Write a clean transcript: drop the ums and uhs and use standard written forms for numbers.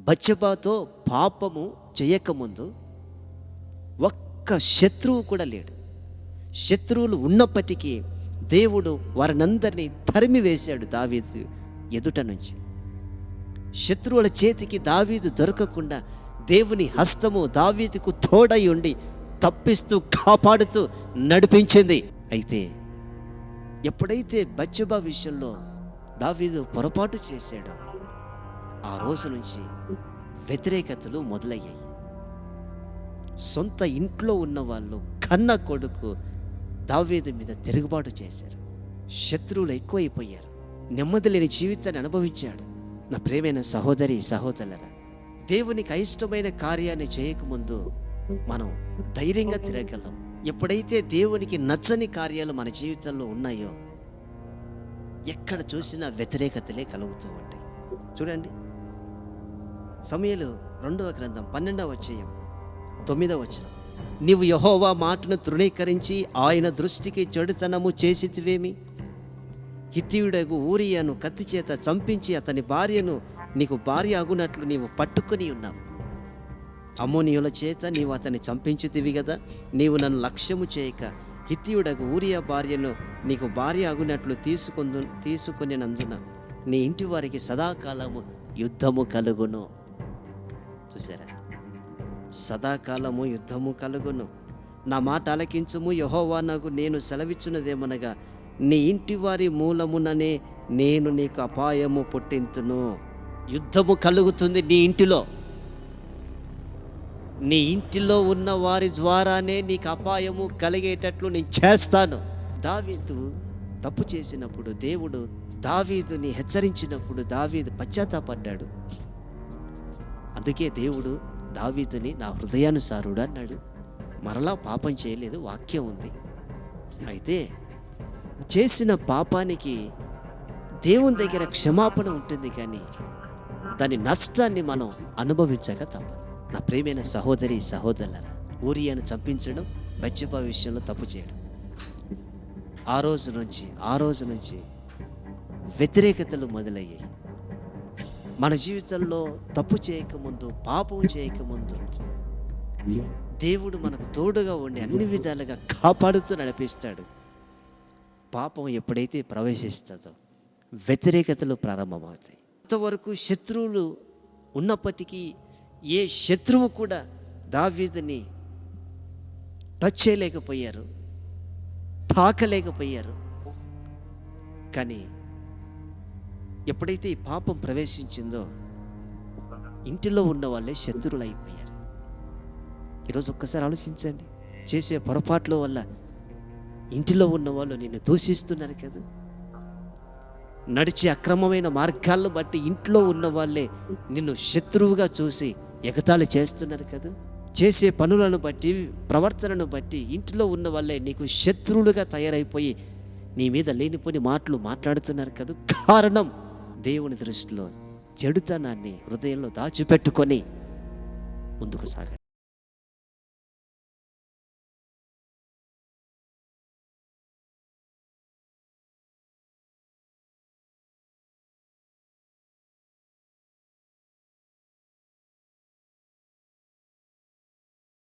బత్షెబతో పాపము చేయకముందు ఒక్క శత్రువు కూడా లేడు. శత్రువులు ఉన్నప్పటికీ దేవుడు వారినందరినీ తరిమి వేశాడు దావీదు ఎదుట నుంచి. శత్రువుల చేతికి దావీదు దొరకకుండా దేవుని హస్తము దావీదుకు తోడై ఉండి తప్పిస్తూ కాపాడుతూ నడిపించింది. అయితే ఎప్పుడైతే బత్షెబ విషయంలో దావీదు పొరపాటు చేశాడో ఆ రోజు నుంచి వ్యతిరేకతలు మొదలయ్యాయి. సొంత ఇంట్లో ఉన్న వాళ్ళు కన్న కొడుకు దావీదు మీద తిరుగుబాటు చేశారు. శత్రువులు ఎక్కువైపోయారు. నెమ్మది లేని జీవితాన్ని అనుభవించాడు. నా ప్రియమైన సహోదరి సహోదరులారా, దేవునికి అయిష్టమైన కార్యాన్ని చేయకముందు మనం ధైర్యంగా తిరగలం. ఎప్పుడైతే దేవునికి నచ్చని కార్యాలు మన జీవితంలో ఉన్నాయో ఎక్కడ చూసినా వ్యతిరేకతలే కలుగుతూ ఉంటాయి. చూడండి, సమూయేలు 2వ గ్రంథం 12వ అధ్యాయం 9వ వచనం. నీవు యెహోవా మాటను తృణీకరించి ఆయన దృష్టికి చెడుతనము చేసితివేమి? హిత్తీయుడగు ఊరియను కత్తి చేత చంపించి అతని భార్యను నీకు భార్య అగునట్లు నీవు పట్టుకుని ఉన్నావు. అమ్మోనీయుల చేత నీవు అతన్ని చంపించితివి కదా. నీవు నన్ను లక్ష్యము చేయక హిత్తీయుడగు ఊరియా భార్యను నీకు భార్య అగునట్లు తీసుకునినందున నీ ఇంటి వారికి సదాకాలము యుద్ధము కలుగును. చూసారా, సదాకాలము యుద్ధము కలుగును. నా మాట ఆలకించుము, యెహోవా నాకు నేను సెలవిచ్చున్నదేమనగా నీ ఇంటి వారి మూలముననే నేను నీకు అపాయము పుట్టింతును. యుద్ధము కలుగుతుంది నీ ఇంటిలో. నీ ఇంటిలో ఉన్న వారి ద్వారానే నీకు అపాయము కలిగేటట్లు నేను చేస్తాను. దావీదు తప్పు చేసినప్పుడు దేవుడు దావీదుని హెచ్చరించినప్పుడు దావీదు పశ్చాత్తాపడ్డాడు. అందుకే దేవుడు దావీదుని నా హృదయానుసారుడు అన్నాడు. మరలా పాపం చేయలేదు, వాక్యం ఉంది. అయితే చేసిన పాపానికి దేవుని దగ్గర క్షమాపణ ఉంటుంది, కానీ దాని నష్టాన్ని మనం అనుభవించక తప్పదు. నా ప్రియమైన సహోదరి సహోదరులారా, ఊరియాను చంపించడం, బత్షెబ విషయంలో తప్పు చేయడం, ఆ రోజు నుంచి వ్యతిరేకతలు మొదలయ్యాయి. మన జీవితంలో తప్పు చేయకముందు, పాపం చేయకముందు దేవుడు మనకు తోడుగా ఉండి అన్ని విధాలుగా కాపాడుతూ నడిపిస్తాడు. పాపం ఎప్పుడైతే ప్రవేశిస్తుందో వ్యతిరేకతలు ప్రారంభమవుతాయి. అంతవరకు శత్రువులు ఉన్నప్పటికీ ఏ శత్రువు కూడా దావీదుని టచ్ చేయలేకపోయారు, తాకలేకపోయారు. కానీ ఎప్పుడైతే ఈ పాపం ప్రవేశించిందో ఇంటిలో ఉన్న వాళ్ళే శత్రువులు అయిపోయారు. ఈరోజు ఒక్కసారి ఆలోచించండి, చేసే పొరపాట్ల వల్ల ఇంటిలో ఉన్న వాళ్ళు నిన్ను దూషిస్తున్నారు కదా. నడిచే అక్రమమైన మార్గాలను బట్టి ఇంట్లో ఉన్న వాళ్ళే నిన్ను శత్రువుగా చూసి ఎగతాళి చేస్తున్నారు కదా. చేసే పనులను బట్టి, ప్రవర్తనను బట్టి ఇంటిలో ఉన్న వాళ్ళే నీకు శత్రువులుగా తయారైపోయి నీ మీద లేనిపోని మాటలు మాట్లాడుతున్నారు కదా. కారణం దేవుని దృష్టిలో చెడుతనాన్ని హృదయంలో దాచిపెట్టుకొని ముందుకు సాగండి.